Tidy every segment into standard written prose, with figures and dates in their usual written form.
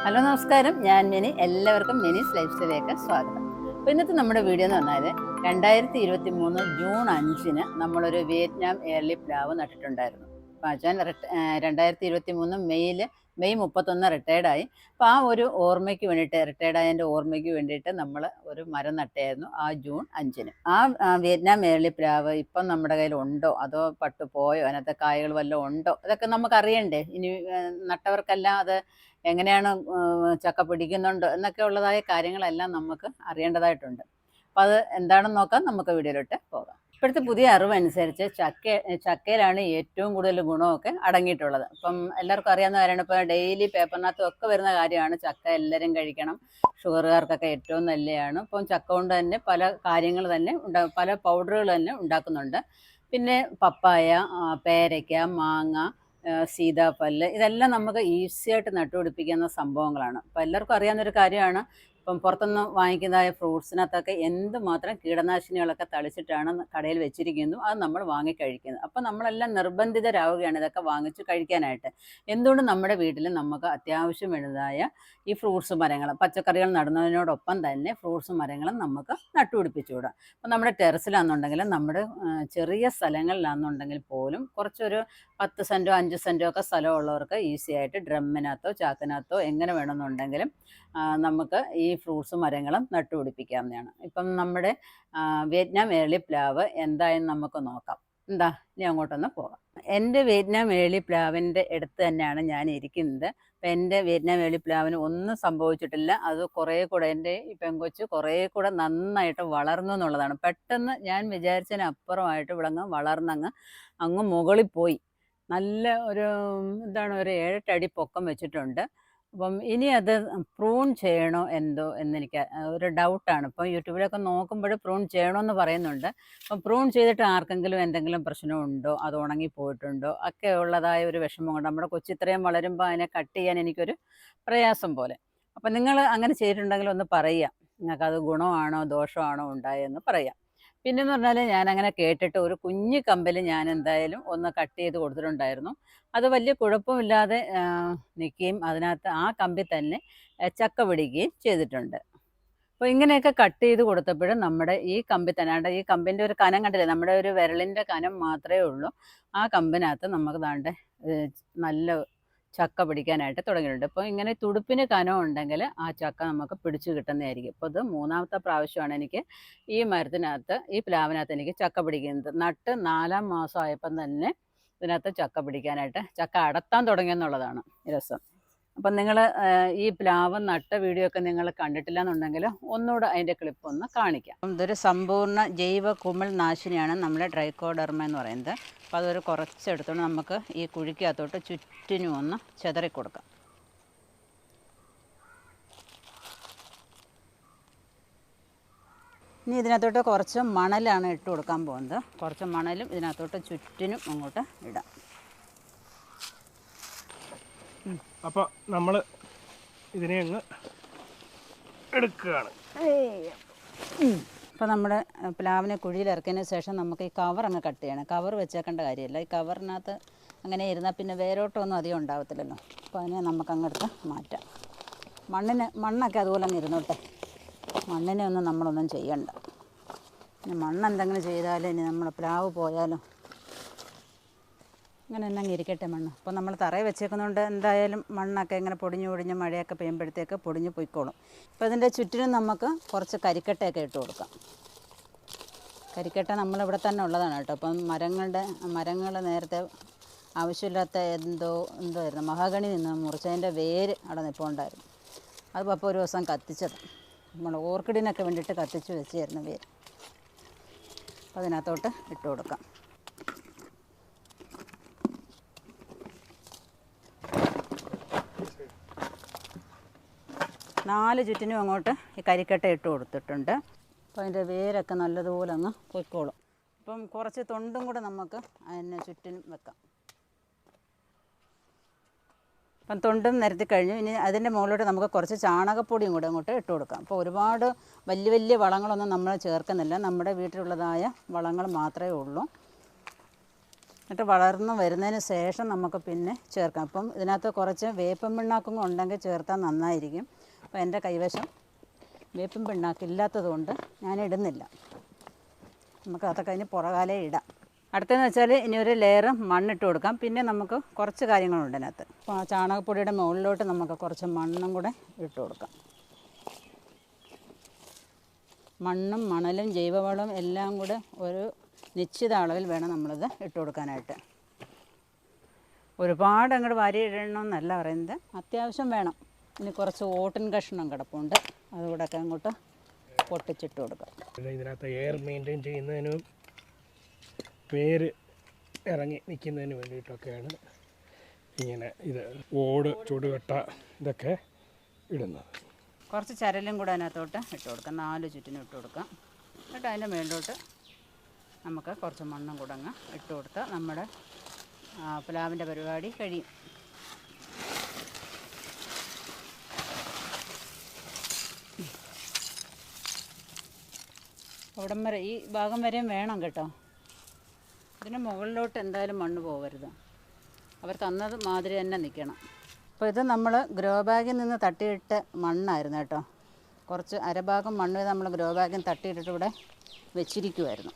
Hello നമസ്കാരം, ഞാൻ mini. എല്ലാവർക്കും മിനീസ് ലൈഫ് സ്റ്റൈലിലേക്ക് സ്വാഗതം. അപ്പോൾ ഇന്നത്തെ നമ്മുടെ വീഡിയോ എന്ന് പറഞ്ഞാൽ 2023 ജൂൺ 5-ന് നമ്മളൊരു വിയറ്റ്നാം എയർലി പ്ലാവ് നട്ടിട്ടുണ്ടായിരുന്നു. അപ്പോൾ അച്ഛൻ 2023 മെയ് 31 റിട്ടയർഡായി. അപ്പോൾ ആ ഒരു ഓർമ്മയ്ക്ക് വേണ്ടിയിട്ട്, റിട്ടയർഡായതിൻ്റെ ഓർമ്മയ്ക്ക് വേണ്ടിയിട്ട് നമ്മൾ ഒരു മരം നട്ടായിരുന്നു ആ ജൂൺ 5-ന്. ആ വിയറ്റ്നാം എയർലി പ്ലാവ് ഇപ്പം നമ്മുടെ കയ്യിൽ ഉണ്ടോ, അതോ പട്ടു പോയോ, അതിനകത്ത് കായകൾ വല്ലതും ഉണ്ടോ, അതൊക്കെ നമുക്ക് അറിയണ്ടേ. ഇനി നട്ടവർക്കെല്ലാം അത് എങ്ങനെയാണ് ചക്ക പിടിക്കുന്നുണ്ടോ എന്നൊക്കെ ഉള്ളതായ കാര്യങ്ങളെല്ലാം നമുക്ക് അറിയേണ്ടതായിട്ടുണ്ട്. അപ്പം അത് എന്താണെന്ന് നോക്കാം. നമുക്ക് വീഡിയോയിലോട്ട് പോകാം. ഇപ്പോഴത്തെ പുതിയ അറിവനുസരിച്ച് ചക്കയിലാണ് ഏറ്റവും കൂടുതൽ ഗുണമൊക്കെ അടങ്ങിയിട്ടുള്ളത്. അപ്പം എല്ലാവർക്കും അറിയാവുന്ന കാര്യമാണ്. ഇപ്പോൾ ഡെയിലി പേപ്പറിനകത്തും ഒക്കെ വരുന്ന കാര്യമാണ് ചക്ക എല്ലാവരും കഴിക്കണം, ഷുഗറുകാർക്കൊക്കെ ഏറ്റവും നല്ലതാണ്. ഇപ്പം ചക്ക കൊണ്ട് തന്നെ പല കാര്യങ്ങൾ തന്നെ പല പൗഡറുകൾ തന്നെ ഉണ്ടാക്കുന്നുണ്ട്. പിന്നെ പപ്പായ, പേരയ്ക്ക, മാങ്ങ, സീതാപ്പല്ല്, ഇതെല്ലാം നമുക്ക് ഈസി ആയിട്ട് നട്ടുപിടിപ്പിക്കുന്ന സംഭവങ്ങളാണ്. അപ്പോൾ എല്ലാവർക്കും അറിയാവുന്നൊരു കാര്യമാണ്. ഇപ്പം പുറത്തുനിന്ന് വാങ്ങിക്കുന്നതായ ഫ്രൂട്ട്സിനകത്തൊക്കെ എന്തുമാത്രം കീടനാശിനികളൊക്കെ തളിച്ചിട്ടാണ് കടയിൽ വെച്ചിരിക്കുന്നു, അത് നമ്മൾ വാങ്ങിക്കഴിക്കുന്നത്. അപ്പം നമ്മളെല്ലാം നിർബന്ധിതരാവുകയാണ് ഇതൊക്കെ വാങ്ങിച്ച് കഴിക്കാനായിട്ട്. എന്തുകൊണ്ട് നമ്മുടെ വീട്ടിൽ നമുക്ക് അത്യാവശ്യം വേണ്ടതായ ഈ ഫ്രൂട്ട്സ് മരങ്ങൾ, പച്ചക്കറികൾ നടുന്നതിനോടൊപ്പം തന്നെ ഫ്രൂട്ട്സ് മരങ്ങളും നമുക്ക് നട്ടുപിടിപ്പിച്ചുകൂടാം. അപ്പം നമ്മുടെ ടെറസിലാണെന്നുണ്ടെങ്കിലും നമ്മുടെ ചെറിയ സ്ഥലങ്ങളിലാണെന്നുണ്ടെങ്കിൽ പോലും കുറച്ചൊരു 10 സെൻറ്റോ 5 സെൻറ്റോ ഒക്കെ സ്ഥലമുള്ളവർക്ക് ഈസി ആയിട്ട് ഡ്രമ്മിനകത്തോ ചാക്കിനകത്തോ എങ്ങനെ വേണമെന്നുണ്ടെങ്കിലും നമുക്ക് ഈ ഫ്രൂട്ട്സ് മരങ്ങളും നട്ടുപിടിപ്പിക്കാവുന്നതാണ്. ഇപ്പം നമ്മുടെ വിയറ്റ്നാം എയർലി പ്ലാവ് എന്തായെന്ന് നമുക്ക് നോക്കാം. എന്താ, ഇനി അങ്ങോട്ടൊന്ന് പോകാം. എൻ്റെ വിയറ്റ്നാം എയർലി പ്ലാവിൻ്റെ അടുത്ത് തന്നെയാണ് ഞാൻ ഇരിക്കുന്നത്. അപ്പം എൻ്റെ വിയറ്റ്നാം എയർലി പ്ലാവിന് ഒന്നും സംഭവിച്ചിട്ടില്ല. അത് കുറേ കൂടെ, എൻ്റെ ഈ പെങ്കൊച്ച് കുറേ കൂടെ നന്നായിട്ട് വളർന്നു എന്നുള്ളതാണ്. പെട്ടെന്ന് ഞാൻ വിചാരിച്ചതിനപ്പുറമായിട്ട് ഇവിടങ്ങ് വളർന്നങ്ങ് മുകളിൽ പോയി. നല്ല ഒരു ഒരു 7-8 അടി പൊക്കം വെച്ചിട്ടുണ്ട്. അപ്പം ഇനി അത് പ്രൂൺ ചെയ്യണോ എന്തോ എന്നെനിക്ക് ഒരു ഡൗട്ടാണ്. ഇപ്പം യൂട്യൂബിലൊക്കെ നോക്കുമ്പോൾ പ്രൂൺ ചെയ്യണമെന്ന് പറയുന്നുണ്ട്. അപ്പം പ്രൂൺ ചെയ്തിട്ട് ആർക്കെങ്കിലും എന്തെങ്കിലും പ്രശ്നമുണ്ടോ, അത് ഉണങ്ങിപ്പോയിട്ടുണ്ടോ ഒക്കെ ഉള്ളതായ ഒരു വിഷമം കൊണ്ട് നമ്മുടെ കൊച്ചു ഇത്രയും വളരുമ്പോൾ അതിനെ കട്ട് ചെയ്യാൻ എനിക്കൊരു പ്രയാസം പോലെ. അപ്പം നിങ്ങൾ അങ്ങനെ ചെയ്തിട്ടുണ്ടെങ്കിൽ ഒന്ന് പറയുക, നിങ്ങൾക്കത് ഗുണമാണോ ദോഷമാണോ ഉണ്ടായതെന്ന് പറയാം. പിന്നെന്ന് പറഞ്ഞാൽ ഞാനങ്ങനെ കേട്ടിട്ട് ഒരു കുഞ്ഞു കമ്പിൽ ഞാൻ എന്തായാലും ഒന്ന് കട്ട് ചെയ്ത് കൊടുത്തിട്ടുണ്ടായിരുന്നു. അത് വലിയ കുഴപ്പമില്ലാതെ നിൽക്കുകയും അതിനകത്ത് ആ കമ്പിൽ തന്നെ ചക്ക പിടിക്കുകയും ചെയ്തിട്ടുണ്ട്. അപ്പോൾ ഇങ്ങനെയൊക്കെ കട്ട് ചെയ്ത് കൊടുത്തപ്പോഴും നമ്മുടെ ഈ കമ്പി തന്നെ, ഈ കമ്പിൻ്റെ ഒരു കനം കണ്ടില്ലേ, നമ്മുടെ ഒരു വിരലിൻ്റെ കനം മാത്രമേ ഉള്ളൂ. ആ കമ്പിനകത്ത് നമുക്ക് ദാണ്ടെ നല്ല ചക്ക പിടിക്കാനായിട്ട് തുടങ്ങിയിട്ടുണ്ട്. അപ്പോൾ ഇങ്ങനെ തുടുപ്പിന് കനം ഉണ്ടെങ്കിൽ ആ ചക്ക നമുക്ക് പിടിച്ചു കിട്ടുന്നതായിരിക്കും. അപ്പോൾ ഇത് 3ാമത്തെ പ്രാവശ്യമാണ് എനിക്ക് ഈ മരത്തിനകത്ത്, ഈ പ്ലാവിനകത്ത് എനിക്ക് ചക്ക പിടിക്കുന്നത്. നട്ട് 4-ാം മാസം ആയപ്പം തന്നെ ഇതിനകത്ത് ചക്ക പിടിക്കാനായിട്ട്, ചക്ക അടത്താൻ തുടങ്ങിയെന്നുള്ളതാണ് രസം. അപ്പം നിങ്ങൾ ഈ പ്ലാവ് നട്ട വീഡിയോ ഒക്കെ നിങ്ങൾ കണ്ടിട്ടില്ല എന്നുണ്ടെങ്കിൽ ഒന്നുകൂടെ അതിൻ്റെ ക്ലിപ്പ് ഒന്ന് കാണിക്കാം. ഇതൊരു സമ്പൂർണ്ണ ജൈവ കുമിൾ നാശിനിയാണ് നമ്മുടെ ട്രൈക്കോഡെർമ എന്ന് പറയുന്നത്. അപ്പോൾ അതൊരു കുറച്ചെടുത്തോണ്ട് നമുക്ക് ഈ കുഴിക്കകത്തോട്ട് ചുറ്റിനും ഒന്ന് ചെതറി കൊടുക്കാം. ഇനി ഇതിനകത്തോട്ട് കുറച്ച് മണലാണ് ഇട്ട് കൊടുക്കാൻ പോകുന്നത്. കുറച്ച് മണലും ഇതിനകത്തോട്ട് ചുറ്റിനും അങ്ങോട്ട് ഇടാം. അപ്പോൾ നമ്മൾ ഇതിനെ അങ്ങ് എടുക്കുകയാണ്. അപ്പോൾ നമ്മുടെ പ്ലാവിനെ കുഴിയിൽ ഇറക്കിയതിന് ശേഷം നമുക്ക് ഈ കവർ അങ്ങ് കട്ട് ചെയ്യണം. കവർ വെച്ചേക്കേണ്ട കാര്യമില്ല. ഈ കവറിനകത്ത് അങ്ങനെ ഇരുന്നാൽ പിന്നെ വേരോട്ടമൊന്നും അധികം ഉണ്ടാകത്തില്ലല്ലോ. അപ്പോൾ അതിനെ നമുക്ക് അങ്ങെടുത്ത് മാറ്റാം. മണ്ണൊക്കെ അതുപോലെ അങ്ങ് ഇരുന്നോട്ടെ. മണ്ണിനെ ഒന്നും നമ്മളൊന്നും ചെയ്യണ്ട. പിന്നെ മണ്ണ് എന്തെങ്കിലും ചെയ്താലും ഇനി നമ്മൾ പ്ലാവ് പോയാലും ഇങ്ങനെ തന്നെ ഇരിക്കട്ടെ മണ്ണ്. അപ്പോൾ നമ്മൾ തറയിൽ വെച്ചേക്കുന്നതുകൊണ്ട് എന്തായാലും മണ്ണൊക്കെ ഇങ്ങനെ പൊടിഞ്ഞ് മഴയൊക്കെ പെയ്യുമ്പോഴത്തേക്ക് പൊടിഞ്ഞ് പോയിക്കോളും. അപ്പോൾ ഇതിൻ്റെ ചുറ്റിനും നമുക്ക് കുറച്ച് കരിക്കട്ടയൊക്കെ ഇട്ട് കൊടുക്കാം. കരിക്കട്ട നമ്മളിവിടെ തന്നെ ഉള്ളതാണ് കേട്ടോ. അപ്പം മരങ്ങൾ നേരത്തെ ആവശ്യമില്ലാത്ത ആയിരുന്നു, മഹാഗണി നിന്ന് മുറിച്ചതിൻ്റെ വേര് അവിടെ നിൽപ്പുണ്ടായിരുന്നു. അത് അപ്പോൾ ഒരു ദിവസം കത്തിച്ചത്, നമ്മൾ ഓർക്കിഡിനൊക്കെ വേണ്ടിയിട്ട് കത്തിച്ച് വെച്ചായിരുന്നു വേര്. അപ്പോൾ അതിനകത്തോട്ട് ഇട്ട് കൊടുക്കാം. നാല് ചുറ്റിനും അങ്ങോട്ട് ഈ കരിക്കട്ട ഇട്ട് കൊടുത്തിട്ടുണ്ട്. അപ്പോൾ അതിൻ്റെ വേരൊക്കെ നല്ലതുപോലെ അങ്ങ് പൊയ്ക്കോളും. അപ്പം കുറച്ച് തൊണ്ടും കൂടെ നമുക്ക് അതിന് ചുറ്റിനും വെക്കാം. അപ്പം തൊണ്ടും നിരത്തി കഴിഞ്ഞു. ഇനി അതിൻ്റെ മുകളിലോട്ട് നമുക്ക് കുറച്ച് ചാണകപ്പൊടിയും കൂടെ അങ്ങോട്ട് ഇട്ട് കൊടുക്കാം. അപ്പോൾ ഒരുപാട് വലിയ വളങ്ങളൊന്നും നമ്മൾ ചേർക്കുന്നില്ല. നമ്മുടെ വീട്ടിലുള്ളതായ വളങ്ങൾ മാത്രമേ ഉള്ളൂ. എന്നിട്ട് വളർന്ന് വരുന്നതിന് ശേഷം നമുക്ക് പിന്നെ ചേർക്കാം. അപ്പം ഇതിനകത്ത് കുറച്ച് വേപ്പൻ പിണ്ണാക്കും ഉണ്ടെങ്കിൽ ചേർത്താൽ നന്നായിരിക്കും. അപ്പോൾ എൻ്റെ കൈവശം വേപ്പൻ പിണ്ണാക്കില്ലാത്തത് കൊണ്ട് ഞാൻ ഇടുന്നില്ല. നമുക്ക് അതൊക്കെ അതിന് പുറകാലേ ഇടാം. അടുത്തതെന്ന് വെച്ചാൽ ഇനി ഒരു ലെയർ മണ്ണിട്ട് കൊടുക്കാം. പിന്നെ നമുക്ക് കുറച്ച് കാര്യങ്ങളുണ്ട് അതിനകത്ത്. അപ്പോൾ ആ ചാണകപ്പൊടിയുടെ മുകളിലോട്ട് നമുക്ക് കുറച്ച് മണ്ണും കൂടെ ഇട്ട് കൊടുക്കാം. മണ്ണും മണലും ജൈവവളവും എല്ലാം കൂടെ ഒരു നിശ്ചിത അളവിൽ വേണം നമ്മളിത് ഇട്ട് കൊടുക്കാനായിട്ട്. ഒരുപാട് അങ്ങോട്ട് വാരി ഇടണമെന്നല്ല പറയുന്നത്, അത്യാവശ്യം വേണം. ഇനി കുറച്ച് ഓട്ടിൻ കഷ്ണം കിടപ്പുണ്ട്, അതുകൂടെയൊക്കെ അങ്ങോട്ട് പൊട്ടിച്ചിട്ട് കൊടുക്കാം. ഇതിനകത്ത് എയർ മെയിൻറ്റെയിൻ ചെയ്യുന്നതിനും വേര് ഇറങ്ങി നിൽക്കുന്നതിന് വേണ്ടിയിട്ടൊക്കെയാണ് ഇങ്ങനെ ഇത് ഓട് ചുടുകട്ട ഇതൊക്കെ ഇടുന്നത്. കുറച്ച് ചരലും കൂടെ അതിനകത്തോട്ട് ഇട്ട് കൊടുക്കാം, 4 ചുറ്റിനും ഇട്ട് കൊടുക്കാം. എന്നിട്ട് അതിൻ്റെ മേലോട്ട് നമുക്ക് കുറച്ച് മണ്ണും കൂടെ അങ്ങ് ഇട്ട് കൊടുത്താൽ നമ്മുടെ പ്ലാവിൻ്റെ പരിപാടി കഴിയും. അവിടം വരെ, ഈ ഭാഗം വരെയും വേണം കേട്ടോ. ഇതിന് മുകളിലോട്ട് എന്തായാലും മണ്ണ് പോകരുത്, അവർ തന്നത് മാതിരി തന്നെ നിൽക്കണം. അപ്പോൾ ഇത് നമ്മൾ ഗ്രോ ബാഗിൽ നിന്ന് തട്ടിയിട്ട മണ്ണായിരുന്നു കേട്ടോ. കുറച്ച് അരഭാഗം മണ്ണ് നമ്മൾ ഗ്രോ ബാഗിൽ തട്ടിയിട്ടിട്ട് ഇവിടെ വെച്ചിരിക്കുമായിരുന്നു.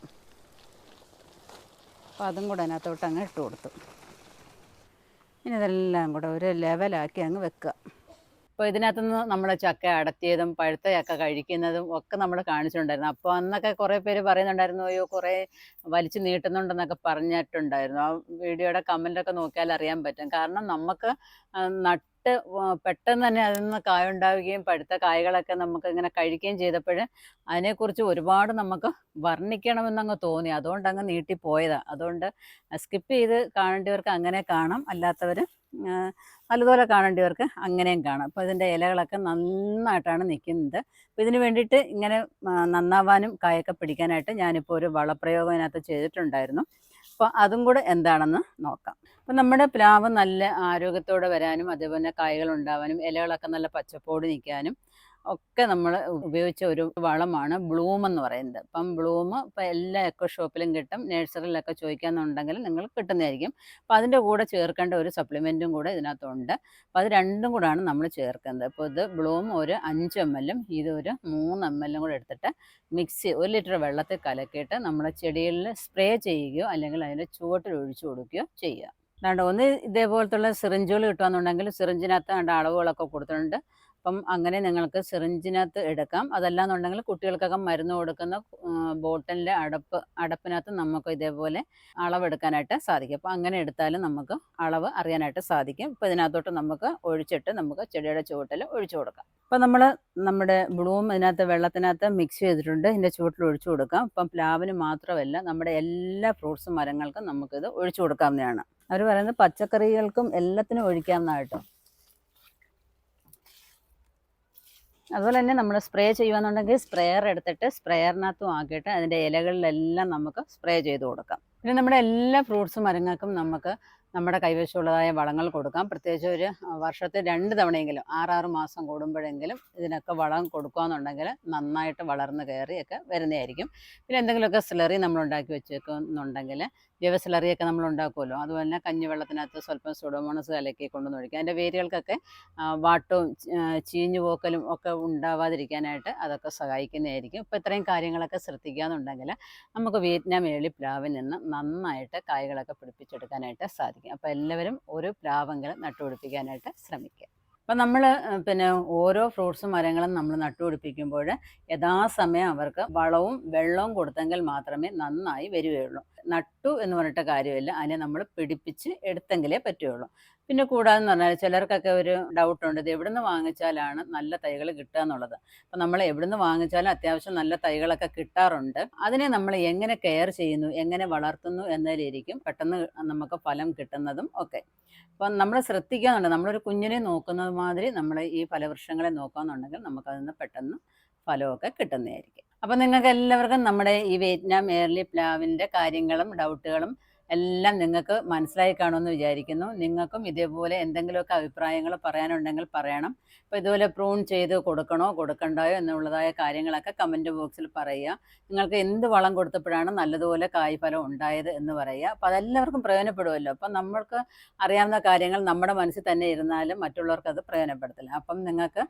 അപ്പോൾ അതും കൂടെ അതിനകത്തോട്ട് അങ്ങ് ഇട്ട് കൊടുത്തു. ഇനി ഇതെല്ലാം കൂടെ ഒരു ലെവലാക്കി അങ്ങ് വെക്കുക. അപ്പോൾ ഇതിനകത്തുനിന്ന് നമ്മൾ ചക്ക അടത്തിയതും പഴുത്ത ചക്ക കഴിക്കുന്നതും ഒക്കെ നമ്മൾ കാണിച്ചിട്ടുണ്ടായിരുന്നു. അപ്പോൾ അന്നൊക്കെ കുറേ പേര് പറയുന്നുണ്ടായിരുന്നു, അയ്യോ കുറേ വലിച്ചു നീട്ടുന്നുണ്ടെന്നൊക്കെ പറഞ്ഞിട്ടുണ്ടായിരുന്നു. ആ വീഡിയോയുടെ കമൻറ്റൊക്കെ നോക്കിയാൽ അറിയാൻ പറ്റും. കാരണം നമുക്ക് നട്ട് പെട്ടെന്ന് തന്നെ അതിൽ നിന്ന് കായുണ്ടാവുകയും പഴുത്ത കായ്കളൊക്കെ നമുക്ക് ഇങ്ങനെ കഴിക്കുകയും ചെയ്തപ്പോൾ അതിനെക്കുറിച്ച് ഒരുപാട് നമുക്ക് വർണ്ണിക്കണമെന്നങ്ങ് തോന്നി. അതുകൊണ്ട് അങ്ങ് നീട്ടിപ്പോയതാണ്. അതുകൊണ്ട് സ്കിപ്പ് ചെയ്ത് കാണേണ്ടവർക്ക് അങ്ങനെ കാണാം, അല്ലാത്തവർ നല്ലതുപോലെ കാണേണ്ടവർക്ക് അങ്ങനെയും കാണാം. അപ്പോൾ ഇതിൻ്റെ ഇലകളൊക്കെ നന്നായിട്ടാണ് നിൽക്കുന്നത്. അപ്പോൾ ഇതിന് വേണ്ടിയിട്ട് ഇങ്ങനെ നന്നാവാനും കായൊക്കെ പിടിക്കാനായിട്ട് ഞാനിപ്പോൾ ഒരു വളപ്രയോഗം ഇതിനകത്ത് ചെയ്തിട്ടുണ്ടായിരുന്നു. അപ്പോൾ അതും കൂടെ എന്താണെന്ന് നോക്കാം. അപ്പോൾ നമ്മുടെ പ്ലാവ് നല്ല ആരോഗ്യത്തോടെ വരാനും അതേപോലെ കായ്കൾ ഉണ്ടാവാനും ഇലകളൊക്കെ നല്ല പച്ചപ്പോട് നിൽക്കാനും ഒക്കെ നമ്മൾ ഉപയോഗിച്ച ഒരു വളമാണ് ബ്ലൂം എന്ന് പറയുന്നത്. അപ്പം ബ്ലൂം ഇപ്പോൾ എല്ലാ എക്കോ ഷോപ്പിലും കിട്ടും, നഴ്സറിയിലൊക്കെ ചോദിക്കാമെന്നുണ്ടെങ്കിൽ നിങ്ങൾ കിട്ടുന്നതായിരിക്കും. അപ്പോൾ അതിൻ്റെ കൂടെ ചേർക്കേണ്ട ഒരു സപ്ലിമെൻറ്റും കൂടെ ഇതിനകത്തുണ്ട്. അപ്പോൾ അത് രണ്ടും കൂടാണ് നമ്മൾ ചേർക്കുന്നത്. അപ്പോൾ ഇത് ബ്ലൂം ഒരു 5 ml ഇതൊരു 3 ml കൂടെ എടുത്തിട്ട് മിക്സ് 1 ലിറ്റർ വെള്ളത്തിൽ കലക്കിയിട്ട് നമ്മുടെ ചെടികളിൽ സ്പ്രേ ചെയ്യുകയോ അല്ലെങ്കിൽ അതിൻ്റെ ചുവട്ടിൽ ഒഴിച്ചു കൊടുക്കുകയോ ചെയ്യുക. അല്ലാണ്ട് ഒന്ന് ഇതേപോലത്തുള്ള സിറിഞ്ചുകൾ കിട്ടുകയെന്നുണ്ടെങ്കിൽ സിറിഞ്ചിനകത്ത് കണ്ട അളവുകളൊക്കെ കൊടുത്തിട്ടുണ്ട്. അപ്പം അങ്ങനെ നിങ്ങൾക്ക് സിറിഞ്ചിനകത്ത് എടുക്കാം. അതല്ലാന്നുണ്ടെങ്കിൽ കുട്ടികൾക്കൊക്കെ മരുന്ന് കൊടുക്കുന്ന ബോട്ടിലിൻ്റെ അടപ്പിനകത്ത് നമുക്ക് ഇതേപോലെ അളവെടുക്കാനായിട്ട് സാധിക്കും. അപ്പോൾ അങ്ങനെ എടുത്താലും നമുക്ക് അളവ് അറിയാനായിട്ട് സാധിക്കും. ഇപ്പോൾ ഇതിനകത്തോട്ട് നമുക്ക് ഒഴിച്ചിട്ട് നമുക്ക് ചെടിയുടെ ചുവട്ടിൽ ഒഴിച്ചു കൊടുക്കാം. അപ്പോൾ നമ്മൾ നമ്മുടെ ബ്ലൂം ഇതിനകത്ത് വെള്ളത്തിനകത്ത് മിക്സ് ചെയ്തിട്ടുണ്ട്, ഇതിൻ്റെ ചുവട്ടിൽ ഒഴിച്ചു കൊടുക്കാം. ഇപ്പം പ്ലാവിന് മാത്രമല്ല നമ്മുടെ എല്ലാ ഫ്രൂട്ട്സ് മരങ്ങൾക്കും നമുക്കിത് ഒഴിച്ചു കൊടുക്കാവുന്നതാണ്. അവർ പറയുന്നത് പച്ചക്കറികൾക്കും എല്ലാത്തിനും ഒഴിക്കാവുന്നതായിട്ടോ. അതുപോലെ തന്നെ നമ്മൾ സ്പ്രേ ചെയ്യുകയെന്നുണ്ടെങ്കിൽ സ്പ്രെയർ എടുത്തിട്ട് സ്പ്രെയറിനകത്തും ആക്കിയിട്ട് അതിൻ്റെ ഇലകളിലെല്ലാം നമുക്ക് സ്പ്രേ ചെയ്ത് കൊടുക്കാം. പിന്നെ നമ്മുടെ എല്ലാ ഫ്രൂട്ട്സ് മരങ്ങൾക്കും നമുക്ക് നമ്മുടെ കൈവശമുള്ളതായ വളങ്ങൾ കൊടുക്കാം. പ്രത്യേകിച്ച് ഒരു വർഷത്തിൽ 2 തവണയെങ്കിലും 6 മാസം കൂടുമ്പോഴെങ്കിലും ഇതിനൊക്കെ വളം കൊടുക്കുകയെന്നുണ്ടെങ്കിൽ നന്നായിട്ട് വളർന്ന് കയറിയൊക്കെ വരുന്നതായിരിക്കും. പിന്നെ എന്തെങ്കിലുമൊക്കെ സ്ലറി നമ്മൾ ഉണ്ടാക്കി വെച്ചേക്കുന്നുണ്ടെങ്കിൽ ജൈവ സ്ലറിയൊക്കെ നമ്മൾ ഉണ്ടാക്കുമല്ലോ, അതുപോലെ തന്നെ കഞ്ഞിവെള്ളത്തിനകത്ത് സ്വല്പം സുഡോമോണസ് കലക്കി കൊണ്ടുവന്ന് ഒഴിക്കുക. അതിൻ്റെ വേരുകൾക്കൊക്കെ വാട്ടവും ചീഞ്ഞു പോക്കലും ഒക്കെ ഉണ്ടാവാതിരിക്കാനായിട്ട് അതൊക്കെ സഹായിക്കുന്നതായിരിക്കും. ഇപ്പോൾ ഇത്രയും കാര്യങ്ങളൊക്കെ ശ്രദ്ധിക്കുകയെന്നുണ്ടെങ്കിൽ നമുക്ക് വിയറ്റ്നാം ഏർലി പ്ലാവിൽ നിന്ന് നന്നായിട്ട് കായ്കളൊക്കെ പിടിപ്പിച്ചെടുക്കാനായിട്ട് സാധിക്കും. അപ്പോൾ എല്ലാവരും ഒരു പ്ലാവെങ്കിലും നട്ടുപിടിപ്പിക്കാനായിട്ട് ശ്രമിക്കുക. അപ്പം നമ്മൾ പിന്നെ ഓരോ ഫ്രൂട്ട്സും മരങ്ങളും നമ്മൾ നട്ടുപിടിപ്പിക്കുമ്പോൾ യഥാസമയം അവർക്ക് വളവും വെള്ളവും കൊടുത്തെങ്കിൽ മാത്രമേ നന്നായി വരികയുള്ളൂ. നട്ടു എന്ന് പറഞ്ഞിട്ട് കാര്യമില്ല, അതിനെ നമ്മൾ പിടിപ്പിച്ച് എടുത്തെങ്കിലേ പറ്റുകയുള്ളൂ. പിന്നെ കൂടാതെന്ന് പറഞ്ഞാൽ ചിലർക്കൊക്കെ ഒരു ഡൗട്ടുണ്ട്, ഇത് എവിടുന്ന് വാങ്ങിച്ചാലാണ് നല്ല തൈകൾ കിട്ടുക എന്നുള്ളത്. അപ്പം നമ്മൾ എവിടുന്ന് വാങ്ങിച്ചാലും അത്യാവശ്യം നല്ല തൈകളൊക്കെ കിട്ടാറുണ്ട്. അതിനെ നമ്മൾ എങ്ങനെ കെയർ ചെയ്യുന്നു, എങ്ങനെ വളർത്തുന്നു എന്നതിലിരിക്കും പെട്ടെന്ന് നമുക്ക് ഫലം കിട്ടുന്നതും ഒക്കെ. അപ്പം നമ്മൾ ശ്രദ്ധിക്കാന്നുണ്ട്, നമ്മളൊരു കുഞ്ഞിനെ നോക്കുന്നത് മാതിരി നമ്മൾ ഈ ഫലവൃക്ഷങ്ങളെ നോക്കാമെന്നുണ്ടെങ്കിൽ നമുക്കതിൽ നിന്ന് പെട്ടെന്ന് ഫലമൊക്കെ കിട്ടുന്നതായിരിക്കും. അപ്പം നിങ്ങൾക്ക് എല്ലാവർക്കും നമ്മുടെ ഈ വിയറ്റ്നാം ഏർലി പ്ലാവിൻ്റെ കാര്യങ്ങളും ഡൗട്ടുകളും എല്ലാം നിങ്ങൾക്ക് മനസ്സിലായി കാണുമെന്ന് വിചാരിക്കുന്നു. നിങ്ങൾക്കും ഇതേപോലെ എന്തെങ്കിലുമൊക്കെ അഭിപ്രായങ്ങൾ പറയാനുണ്ടെങ്കിൽ പറയണം. അപ്പോൾ ഇതുപോലെ പ്രൂൺ ചെയ്ത് കൊടുക്കണോ കൊടുക്കണ്ടായോ എന്നുള്ളതായ കാര്യങ്ങളൊക്കെ കമൻറ്റ് ബോക്സിൽ പറയുക. നിങ്ങൾക്ക് എന്ത് വളം കൊടുത്തപ്പോഴാണ് നല്ലതുപോലെ കായ്ഫലം ഉണ്ടായത് എന്ന് പറയുക. അപ്പോൾ അതെല്ലാവർക്കും പ്രയോജനപ്പെടുമല്ലോ. അപ്പം നമ്മൾക്ക് അറിയാവുന്ന കാര്യങ്ങൾ നമ്മുടെ മനസ്സിൽ തന്നെ ഇരുന്നാലും മറ്റുള്ളവർക്ക് അത് പ്രയോജനപ്പെടുത്തില്ല. അപ്പം നിങ്ങൾക്ക്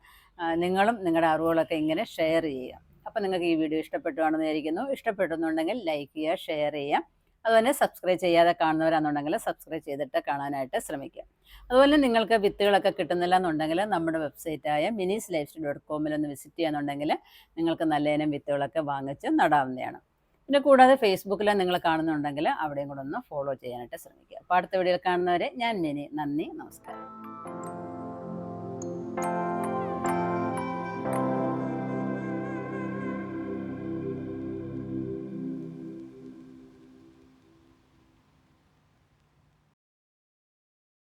നിങ്ങളും നിങ്ങളുടെ അറിവുകളൊക്കെ ഇങ്ങനെ ഷെയർ ചെയ്യുക. അപ്പം നിങ്ങൾക്ക് ഈ വീഡിയോ ഇഷ്ടപ്പെട്ടു കാണുമെന്ന് വിചാരിക്കുന്നു. ഇഷ്ടപ്പെട്ടെന്നുണ്ടെങ്കിൽ ലൈക്ക് ചെയ്യുക, ഷെയർ ചെയ്യുക. അതുപോലെ സബ്സ്ക്രൈബ് ചെയ്യാതെ കാണുന്നവരാണെന്നുണ്ടെങ്കിൽ സബ്സ്ക്രൈബ് ചെയ്തിട്ട് കാണാനായിട്ട് ശ്രമിക്കുക. അതുപോലെ നിങ്ങൾക്ക് വിത്തുകളൊക്കെ കിട്ടുന്നില്ല എന്നുണ്ടെങ്കിൽ നമ്മുടെ വെബ്സൈറ്റായ minisLifestyle.com ഒന്ന് വിസിറ്റ് ചെയ്യുന്നുണ്ടെങ്കിൽ നിങ്ങൾക്ക് നല്ല ഇനം വിത്തുകളൊക്കെ വാങ്ങിച്ച് നടാവുന്നതാണ്. പിന്നെ കൂടാതെ ഫേസ്ബുക്കിൽ നിങ്ങൾ കാണുന്നുണ്ടെങ്കിൽ അവിടെയും കൂടെ ഒന്ന് ഫോളോ ചെയ്യാനായിട്ട് ശ്രമിക്കുക. അപ്പോൾ അടുത്ത വീഡിയോയിൽ കാണുന്നവരെ ഞാൻ മിനി. നന്ദി, നമസ്കാരം.